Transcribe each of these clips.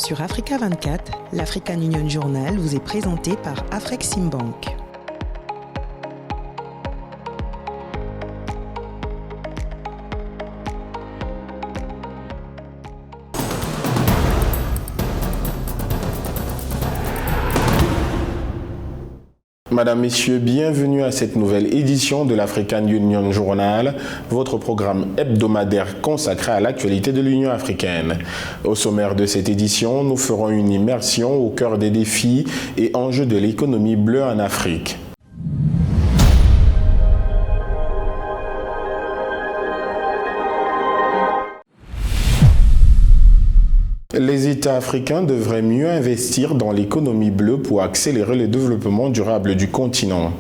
Sur Africa 24, l'African Union Journal vous est présenté par Afreximbank. Madame, Messieurs, bienvenue à cette nouvelle édition de l'African Union Journal, votre programme hebdomadaire consacré à l'actualité de l'Union africaine. Au sommaire de cette édition, nous ferons une immersion au cœur des défis et enjeux de l'économie bleue en Afrique. Les États africains devraient mieux investir dans l'économie bleue pour accélérer le développement durable du continent.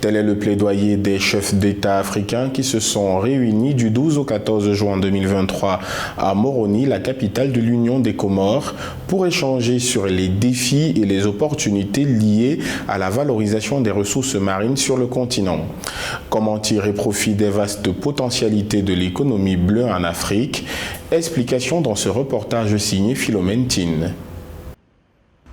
Tel est le plaidoyer des chefs d'État africains qui se sont réunis du 12 au 14 juin 2023 à Moroni, la capitale de l'Union des Comores, pour échanger sur les défis et les opportunités liées à la valorisation des ressources marines sur le continent. Comment tirer profit des vastes potentialités de l'économie bleue en Afrique? Explication dans ce reportage signé Philomène Tine.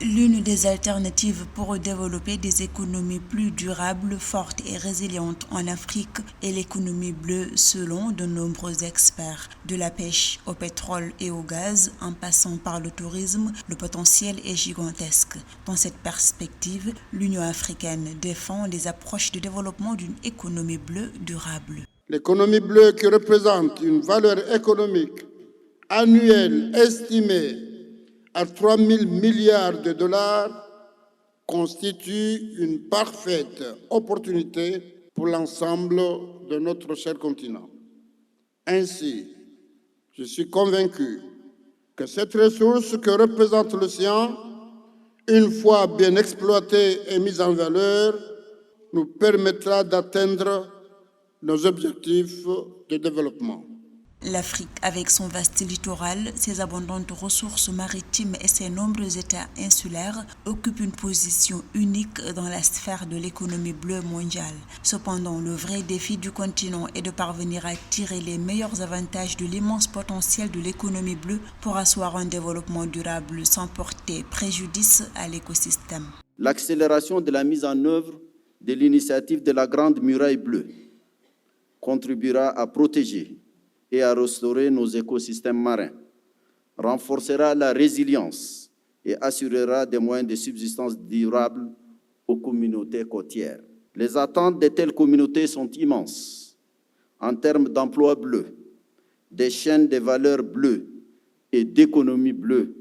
L'une des alternatives pour développer des économies plus durables, fortes et résilientes en Afrique est l'économie bleue selon de nombreux experts. De la pêche au pétrole et au gaz, en passant par le tourisme, le potentiel est gigantesque. Dans cette perspective, l'Union africaine défend les approches de développement d'une économie bleue durable. L'économie bleue qui représente une valeur économique annuelle estimée à 3 000 milliards de dollars constitue une parfaite opportunité pour l'ensemble de notre cher continent. Ainsi, je suis convaincu que cette ressource que représente l'océan, une fois bien exploitée et mise en valeur, nous permettra d'atteindre nos objectifs de développement. L'Afrique, avec son vaste littoral, ses abondantes ressources maritimes et ses nombreux États insulaires, occupe une position unique dans la sphère de l'économie bleue mondiale. Cependant, le vrai défi du continent est de parvenir à tirer les meilleurs avantages de l'immense potentiel de l'économie bleue pour asseoir un développement durable sans porter préjudice à l'écosystème. L'accélération de la mise en œuvre de l'initiative de la Grande Muraille Bleue contribuera à protéger et à restaurer nos écosystèmes marins, renforcera la résilience et assurera des moyens de subsistance durables aux communautés côtières. Les attentes de telles communautés sont immenses en termes d'emplois bleus, des chaînes de valeur bleues et d'économie bleue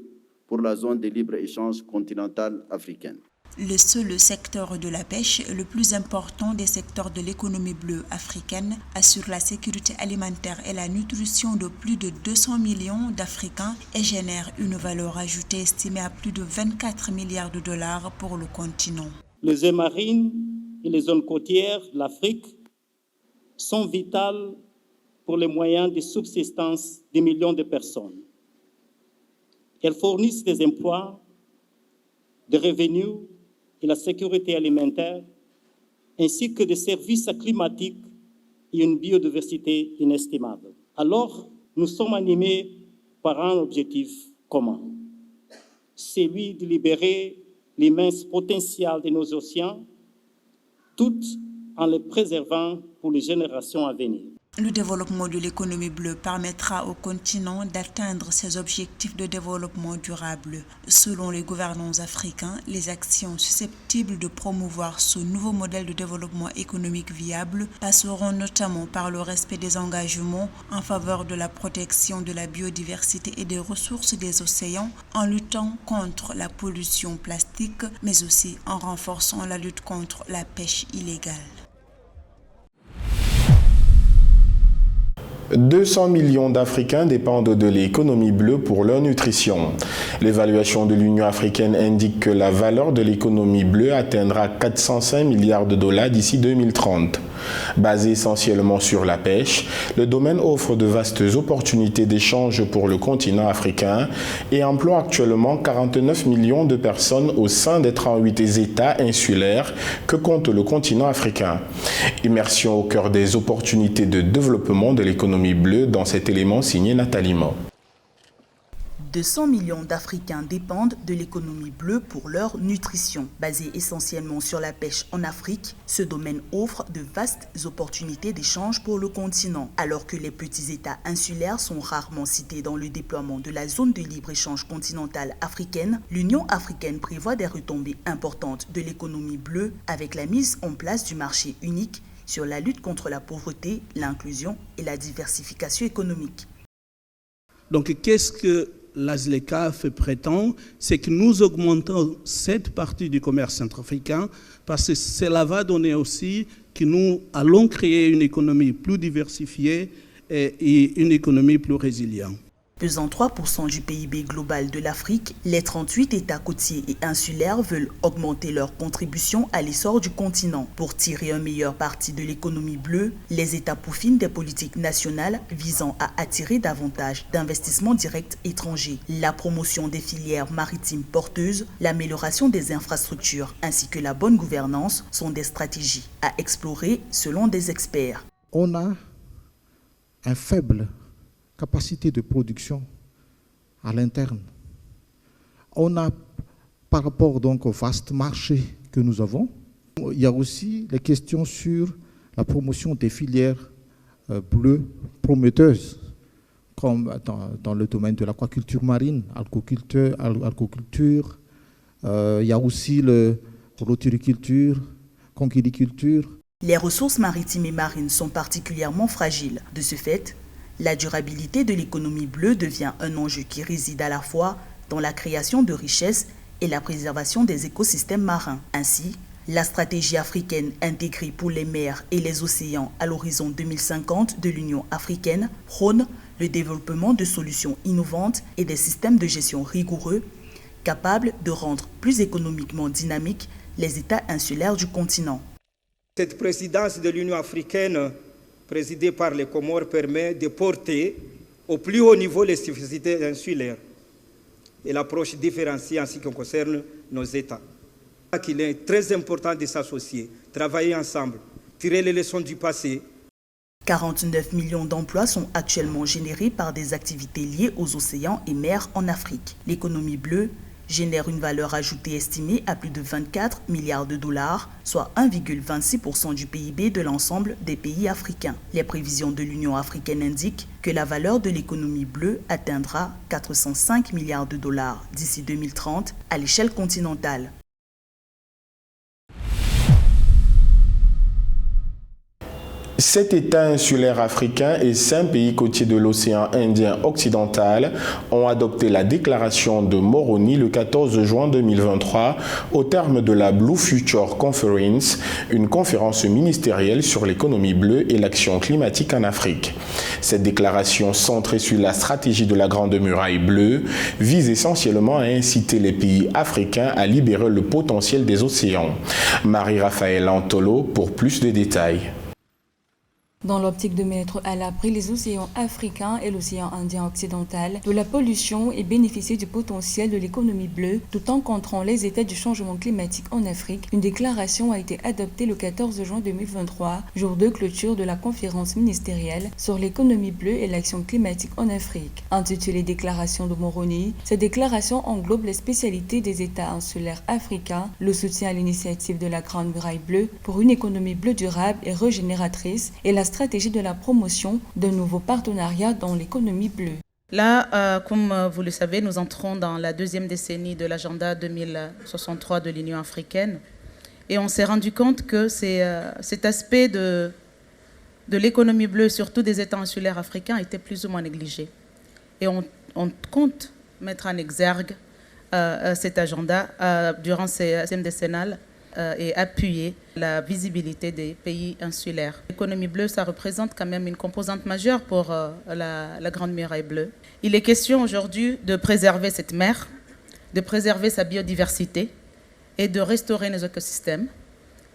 pour la zone de libre-échange continentale africaine. Le seul secteur de la pêche, le plus important des secteurs de l'économie bleue africaine, assure la sécurité alimentaire et la nutrition de plus de 200 millions d'Africains et génère une valeur ajoutée estimée à plus de 24 milliards de dollars pour le continent. Les eaux marines et les zones côtières de l'Afrique sont vitales pour les moyens de subsistance des millions de personnes. Elles fournissent des emplois, des revenus et la sécurité alimentaire, ainsi que des services climatiques et une biodiversité inestimable. Alors, nous sommes animés par un objectif commun, celui de libérer l'immense potentiel de nos océans, tout en les préservant pour les générations à venir. Le développement de l'économie bleue permettra au continent d'atteindre ses objectifs de développement durable. Selon les gouvernants africains, les actions susceptibles de promouvoir ce nouveau modèle de développement économique viable passeront notamment par le respect des engagements en faveur de la protection de la biodiversité et des ressources des océans, en luttant contre la pollution plastique, mais aussi en renforçant la lutte contre la pêche illégale. 200 millions d'Africains dépendent de l'économie bleue pour leur nutrition. L'évaluation de l'Union africaine indique que la valeur de l'économie bleue atteindra 405 milliards de dollars d'ici 2030. Basé essentiellement sur la pêche, le domaine offre de vastes opportunités d'échange pour le continent africain et emploie actuellement 49 millions de personnes au sein des 38 États insulaires que compte le continent africain. Immersion au cœur des opportunités de développement de l'économie bleue dans cet élément signé Nathalie Mo. 200 millions d'Africains dépendent de l'économie bleue pour leur nutrition. Basée essentiellement sur la pêche en Afrique, ce domaine offre de vastes opportunités d'échange pour le continent. Alors que les petits États insulaires sont rarement cités dans le déploiement de la zone de libre-échange continentale africaine, l'Union africaine prévoit des retombées importantes de l'économie bleue avec la mise en place du marché unique sur la lutte contre la pauvreté, l'inclusion et la diversification économique. Donc, qu'est-ce que la ZLECA prétend? C'est que nous augmentons cette partie du commerce centrafricain parce que cela va donner aussi que nous allons créer une économie plus diversifiée et une économie plus résiliente. Pesant 3% du PIB global de l'Afrique, les 38 États côtiers et insulaires veulent augmenter leur contribution à l'essor du continent. Pour tirer un meilleur parti de l'économie bleue, les États peaufinent des politiques nationales visant à attirer davantage d'investissements directs étrangers. La promotion des filières maritimes porteuses, l'amélioration des infrastructures ainsi que la bonne gouvernance sont des stratégies à explorer selon des experts. On a un faible capacité de production à l'interne. On a, par rapport donc au vaste marché que nous avons, il y a aussi les questions sur la promotion des filières bleues prometteuses, comme dans le domaine de l'aquaculture marine, alcoculture, il y a aussi l'horticulture, conchiliculture. Les ressources maritimes et marines sont particulièrement fragiles. De ce fait, la durabilité de l'économie bleue devient un enjeu qui réside à la fois dans la création de richesses et la préservation des écosystèmes marins. Ainsi, la stratégie africaine intégrée pour les mers et les océans à l'horizon 2050 de l'Union africaine prône le développement de solutions innovantes et des systèmes de gestion rigoureux capables de rendre plus économiquement dynamiques les États insulaires du continent. Cette présidence de l'Union africaine présidée par les Comores permet de porter au plus haut niveau les spécificités insulaires et l'approche différenciée en ce qui concerne nos États. Il est très important de s'associer, travailler ensemble, tirer les leçons du passé. 49 millions d'emplois sont actuellement générés par des activités liées aux océans et mers en Afrique. L'économie bleue génère une valeur ajoutée estimée à plus de 24 milliards de dollars, soit 1,26% du PIB de l'ensemble des pays africains. Les prévisions de l'Union africaine indiquent que la valeur de l'économie bleue atteindra 405 milliards de dollars d'ici 2030 à l'échelle continentale. 7 États insulaires africains et 5 pays côtiers de l'océan Indien occidental ont adopté la déclaration de Moroni le 14 juin 2023 au terme de la Blue Future Conference, une conférence ministérielle sur l'économie bleue et l'action climatique en Afrique. Cette déclaration centrée sur la stratégie de la Grande Muraille bleue vise essentiellement à inciter les pays africains à libérer le potentiel des océans. Marie-Raphaël Antolo pour plus de détails. Dans l'optique de mettre à l'abri les océans africains et l'océan Indien occidental de la pollution et bénéficier du potentiel de l'économie bleue, tout en contrant les effets du changement climatique en Afrique, une déclaration a été adoptée le 14 juin 2023, jour de clôture de la conférence ministérielle sur l'économie bleue et l'action climatique en Afrique. Intitulée Déclaration de Moroni, cette déclaration englobe les spécialités des États insulaires africains, le soutien à l'initiative de la Grande Muraille bleue pour une économie bleue durable et régénératrice et la stratégie de la promotion d'un nouveau partenariat dans l'économie bleue. Là, comme vous le savez, nous entrons dans la deuxième décennie de l'agenda 2063 de l'Union africaine et on s'est rendu compte que cet aspect de l'économie bleue, surtout des États insulaires africains, était plus ou moins négligé. Et on compte mettre en exergue cet agenda durant ces deuxième décennale et appuyer la visibilité des pays insulaires. L'économie bleue, ça représente quand même une composante majeure pour la Grande Muraille bleue. Il est question aujourd'hui de préserver cette mer, de préserver sa biodiversité et de restaurer nos écosystèmes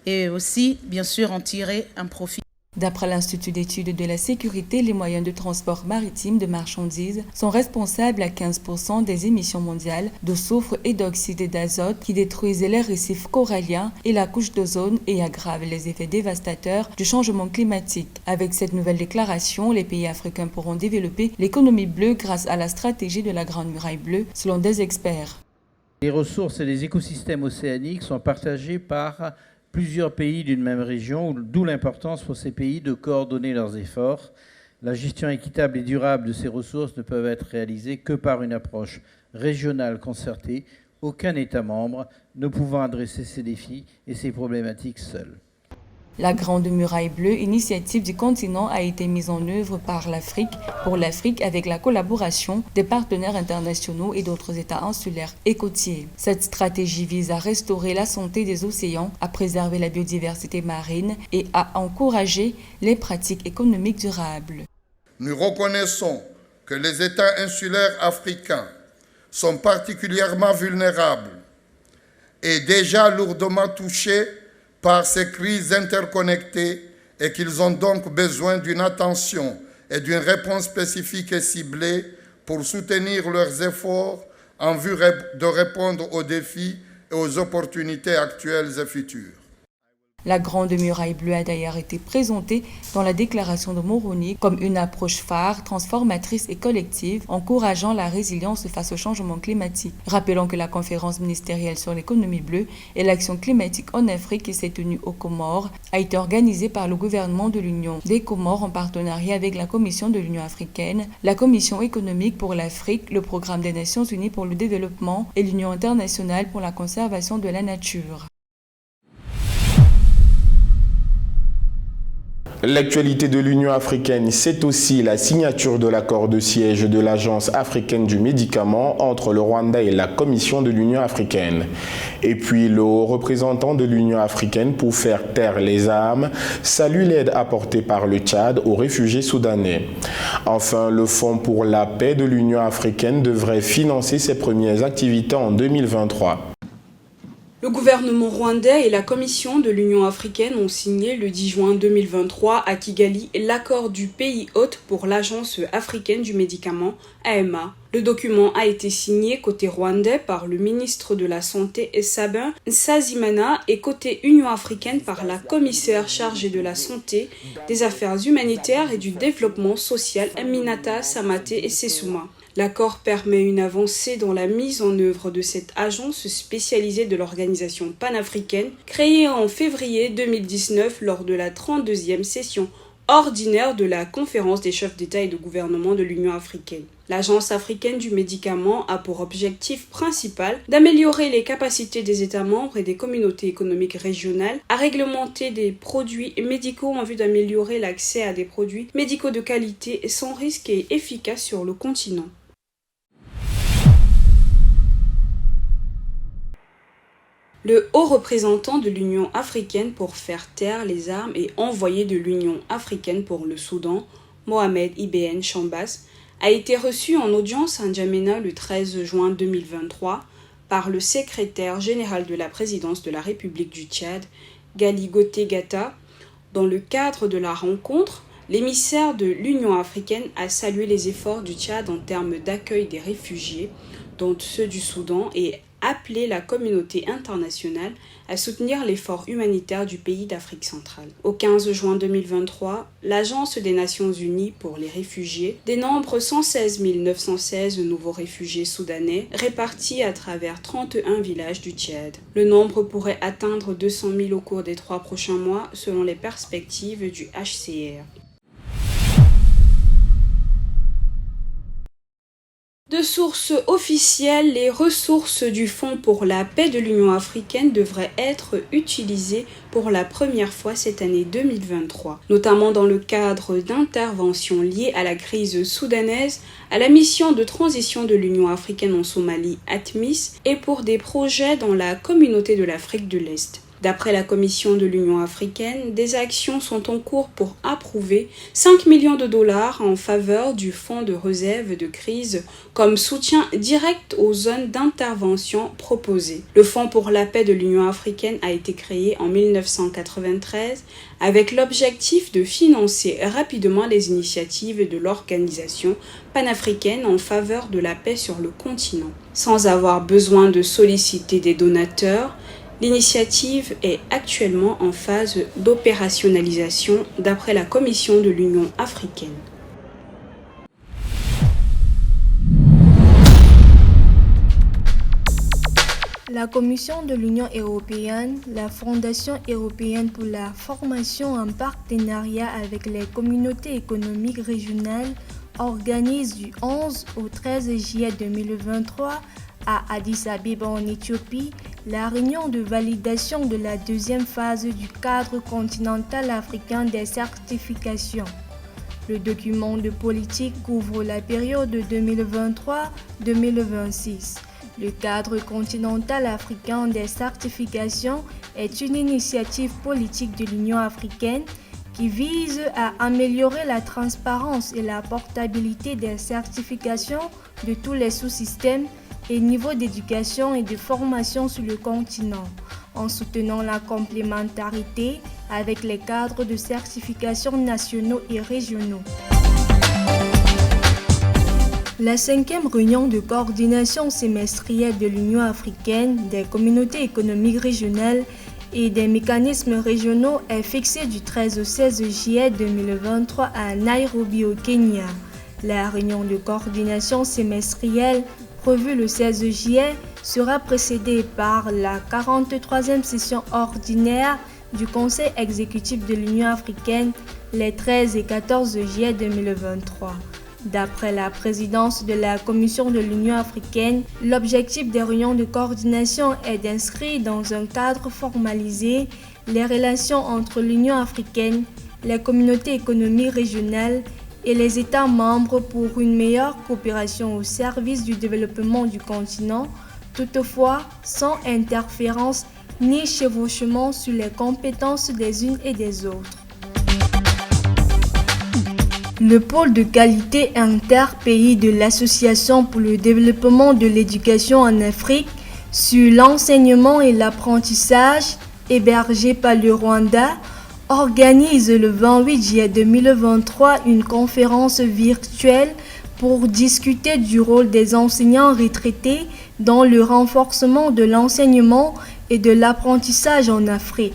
et aussi, bien sûr, en tirer un profit. D'après l'Institut d'études de la sécurité, les moyens de transport maritime de marchandises sont responsables à 15% des émissions mondiales de soufre et d'oxyde d'azote qui détruisent les récifs coralliens et la couche d'ozone et aggravent les effets dévastateurs du changement climatique. Avec cette nouvelle déclaration, les pays africains pourront développer l'économie bleue grâce à la stratégie de la Grande Muraille Bleue, selon des experts. Les ressources et les écosystèmes océaniques sont partagés par plusieurs pays d'une même région, d'où l'importance pour ces pays de coordonner leurs efforts. La gestion équitable et durable de ces ressources ne peut être réalisée que par une approche régionale concertée, aucun État membre ne pouvant adresser ces défis et ces problématiques seul. La Grande Muraille Bleue, initiative du continent, a été mise en œuvre par l'Afrique, pour l'Afrique avec la collaboration des partenaires internationaux et d'autres États insulaires et côtiers. Cette stratégie vise à restaurer la santé des océans, à préserver la biodiversité marine et à encourager les pratiques économiques durables. Nous reconnaissons que les États insulaires africains sont particulièrement vulnérables et déjà lourdement touchés par ces crises interconnectées et qu'ils ont donc besoin d'une attention et d'une réponse spécifique et ciblée pour soutenir leurs efforts en vue de répondre aux défis et aux opportunités actuelles et futures. La Grande Muraille Bleue a d'ailleurs été présentée dans la déclaration de Moroni comme une approche phare, transformatrice et collective, encourageant la résilience face au changement climatique. Rappelons que la conférence ministérielle sur l'économie bleue et l'action climatique en Afrique qui s'est tenue aux Comores a été organisée par le gouvernement de l'Union des Comores en partenariat avec la Commission de l'Union africaine, la Commission économique pour l'Afrique, le Programme des Nations unies pour le développement et l'Union internationale pour la conservation de la nature. L'actualité de l'Union africaine, c'est aussi la signature de l'accord de siège de l'Agence africaine du médicament entre le Rwanda et la Commission de l'Union africaine. Et puis le haut représentant de l'Union africaine pour faire taire les armes salue l'aide apportée par le Tchad aux réfugiés soudanais. Enfin, le Fonds pour la paix de l'Union africaine devrait financer ses premières activités en 2023. Le gouvernement rwandais et la Commission de l'Union africaine ont signé le 10 juin 2023 à Kigali l'accord du pays hôte pour l'Agence africaine du médicament, AMA. Le document a été signé côté rwandais par le ministre de la Santé Sabin Nsanzimana et côté Union africaine par la commissaire chargée de la Santé, des Affaires humanitaires et du développement social Aminata Samate Sessouma. L'accord permet une avancée dans la mise en œuvre de cette agence spécialisée de l'organisation panafricaine créée en février 2019 lors de la 32e session ordinaire de la conférence des chefs d'État et de gouvernement de l'Union africaine. L'Agence africaine du médicament a pour objectif principal d'améliorer les capacités des États membres et des communautés économiques régionales à réglementer des produits médicaux en vue d'améliorer l'accès à des produits médicaux de qualité sans risque et efficaces sur le continent. Le haut représentant de l'Union africaine pour faire taire les armes et envoyé de l'Union africaine pour le Soudan, Mohamed Ibn Chambas, a été reçu en audience à N'Djamena le 13 juin 2023 par le secrétaire général de la présidence de la République du Tchad, Gali Goté Gata. Dans le cadre de la rencontre, l'émissaire de l'Union africaine a salué les efforts du Tchad en termes d'accueil des réfugiés, dont ceux du Soudan, et appelé la communauté internationale à soutenir l'effort humanitaire du pays d'Afrique centrale. Au 15 juin 2023, l'Agence des Nations Unies pour les réfugiés dénombre 116 916 nouveaux réfugiés soudanais répartis à travers 31 villages du Tchad. Le nombre pourrait atteindre 200 000 au cours des 3 prochains mois selon les perspectives du HCR. De sources officielles, les ressources du Fonds pour la paix de l'Union africaine devraient être utilisées pour la première fois cette année 2023, notamment dans le cadre d'interventions liées à la crise soudanaise, à la mission de transition de l'Union africaine en Somalie, ATMIS, et pour des projets dans la communauté de l'Afrique de l'Est. D'après la Commission de l'Union africaine, des actions sont en cours pour approuver 5 millions de dollars en faveur du fonds de réserve de crise comme soutien direct aux zones d'intervention proposées. Le Fonds pour la paix de l'Union africaine a été créé en 1993 avec l'objectif de financer rapidement les initiatives de l'organisation panafricaine en faveur de la paix sur le continent. Sans avoir besoin de solliciter des donateurs, l'initiative est actuellement en phase d'opérationnalisation d'après la Commission de l'Union africaine. La Commission de l'Union européenne, la Fondation européenne pour la formation en partenariat avec les communautés économiques régionales organise du 11 au 13 juillet 2023 à Addis Abeba en Éthiopie la réunion de validation de la deuxième phase du cadre continental africain des certifications. Le document de politique couvre la période 2023-2026. Le cadre continental africain des certifications est une initiative politique de l'Union africaine qui vise à améliorer la transparence et la portabilité des certifications de tous les sous-systèmes et niveaux d'éducation et de formation sur le continent, en soutenant la complémentarité avec les cadres de certification nationaux et régionaux. La 5e réunion de coordination semestrielle de l'Union africaine, des communautés économiques régionales et des mécanismes régionaux est fixée du 13 au 16 juillet 2023 à Nairobi au Kenya. La réunion de coordination semestrielle prévue le 16 juillet sera précédée par la 43e session ordinaire du Conseil exécutif de l'Union africaine les 13 et 14 juillet 2023. D'après la présidence de la Commission de l'Union africaine, l'objectif des réunions de coordination est d'inscrire dans un cadre formalisé les relations entre l'Union africaine, les communautés économiques régionales et les États membres pour une meilleure coopération au service du développement du continent, toutefois sans interférence ni chevauchement sur les compétences des unes et des autres. Le pôle de qualité interpays de l'Association pour le développement de l'éducation en Afrique sur l'enseignement et l'apprentissage, hébergé par le Rwanda, organise le 28 juillet 2023 une conférence virtuelle pour discuter du rôle des enseignants retraités dans le renforcement de l'enseignement et de l'apprentissage en Afrique.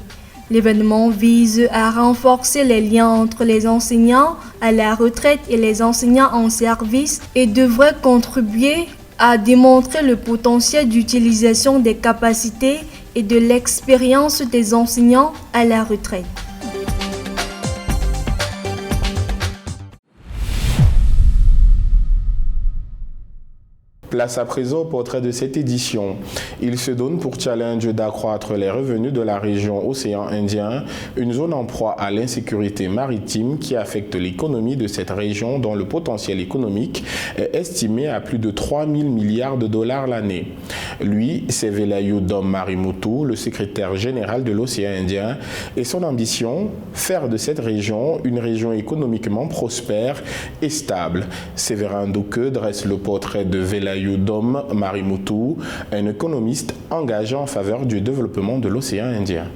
L'événement vise à renforcer les liens entre les enseignants à la retraite et les enseignants en service et devrait contribuer à démontrer le potentiel d'utilisation des capacités et de l'expérience des enseignants à la retraite. Place à présent au portrait de cette édition. Il se donne pour challenge d'accroître les revenus de la région Océan Indien, une zone en proie à l'insécurité maritime qui affecte l'économie de cette région dont le potentiel économique est estimé à plus de 3 000 milliards de dollars l'année. Lui, c'est Velayudom Marimutu, le secrétaire général de l'Océan Indien, et son ambition, faire de cette région une région économiquement prospère et stable. Séverin Douke dresse le portrait de Velayudom Marimutu, un économiste engagé en faveur du développement de l'océan Indien.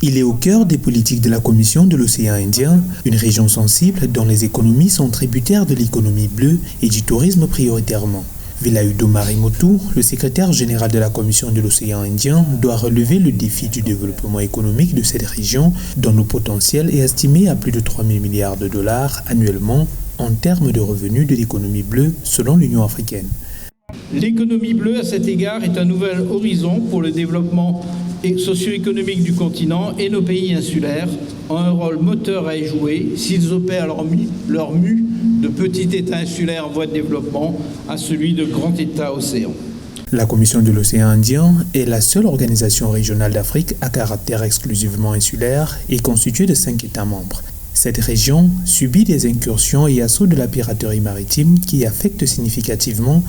Il est au cœur des politiques de la Commission de l'océan Indien, une région sensible dont les économies sont tributaires de l'économie bleue et du tourisme prioritairement. Velayudom Marimutu, le secrétaire général de la Commission de l'océan Indien, doit relever le défi du développement économique de cette région dont le potentiel est estimé à plus de 3 000 milliards de dollars annuellement en termes de revenus de l'économie bleue selon l'Union africaine. L'économie bleue, à cet égard, est un nouvel horizon pour le développement socio-économique du continent et nos pays insulaires ont un rôle moteur à y jouer s'ils opèrent leur mue de petit État insulaire en voie de développement à celui de grand État océan. La Commission de l'océan Indien est la seule organisation régionale d'Afrique à caractère exclusivement insulaire et constituée de 5 États membres. Cette région subit des incursions et assauts de la piraterie maritime qui affectent significativement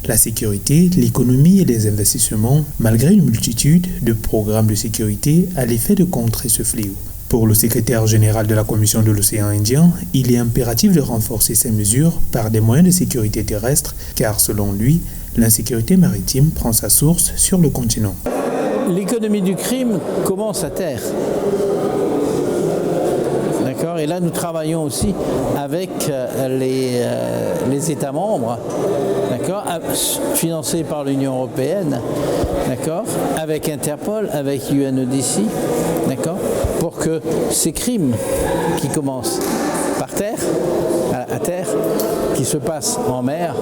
la sécurité, l'économie et les investissements, malgré une multitude de programmes de sécurité à l'effet de contrer ce fléau. Pour le secrétaire général de la Commission de l'océan Indien, il est impératif de renforcer ces mesures par des moyens de sécurité terrestre, car selon lui, l'insécurité maritime prend sa source sur le continent. L'économie du crime commence à terre. D'accord ? Et là, nous travaillons aussi avec les États membres, d'accord, financés par l'Union européenne, d'accord, avec Interpol, avec UNODC, d'accord, pour que ces crimes qui commencent par terre, à terre, qui se passent en mer,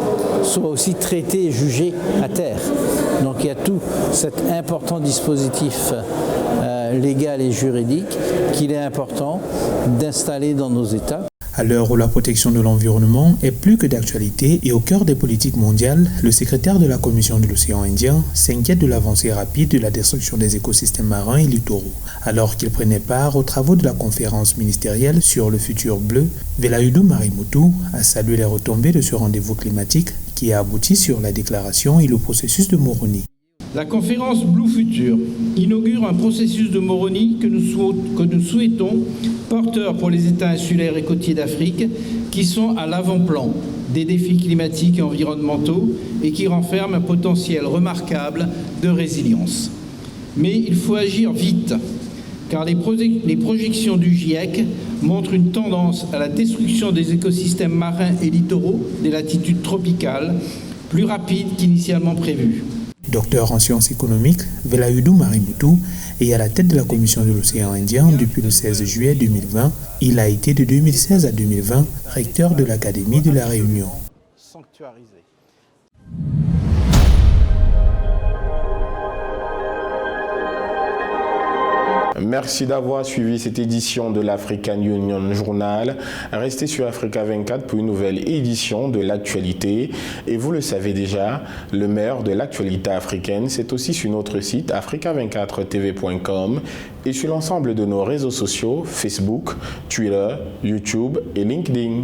soient aussi traités et jugés à terre. Donc il y a tout cet important dispositif légal et juridique qu'il est important d'installer dans nos États. À l'heure où la protection de l'environnement est plus que d'actualité et au cœur des politiques mondiales, le secrétaire de la Commission de l'océan Indien s'inquiète de l'avancée rapide de la destruction des écosystèmes marins et littoraux. Alors qu'il prenait part aux travaux de la conférence ministérielle sur le futur bleu, Velayudhu Marimutu a salué les retombées de ce rendez-vous climatique qui a abouti sur la déclaration et le processus de Moroni. La conférence Blue Future inaugure un processus de Moroni que nous souhaitons porteur pour les États insulaires et côtiers d'Afrique qui sont à l'avant-plan des défis climatiques et environnementaux et qui renferment un potentiel remarquable de résilience. Mais il faut agir vite, car les projections du GIEC montrent une tendance à la destruction des écosystèmes marins et littoraux des latitudes tropicales plus rapide qu'initialement prévu. Docteur en sciences économiques, Velayudhu Marimutu est à la tête de la Commission de l'océan Indien depuis le 16 juillet 2020. Il a été de 2016 à 2020 recteur de l'Académie de la Réunion. Merci d'avoir suivi cette édition de l'African Union Journal. Restez sur Africa 24 pour une nouvelle édition de l'actualité. Et vous le savez déjà, le meilleur de l'actualité africaine, c'est aussi sur notre site africa24tv.com et sur l'ensemble de nos réseaux sociaux, Facebook, Twitter, YouTube et LinkedIn.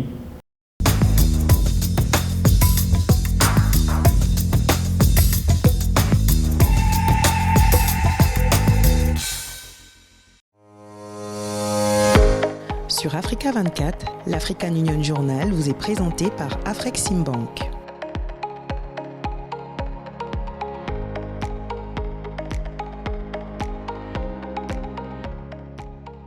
Sur Africa 24, l'African Union Journal vous est présenté par Afreximbank.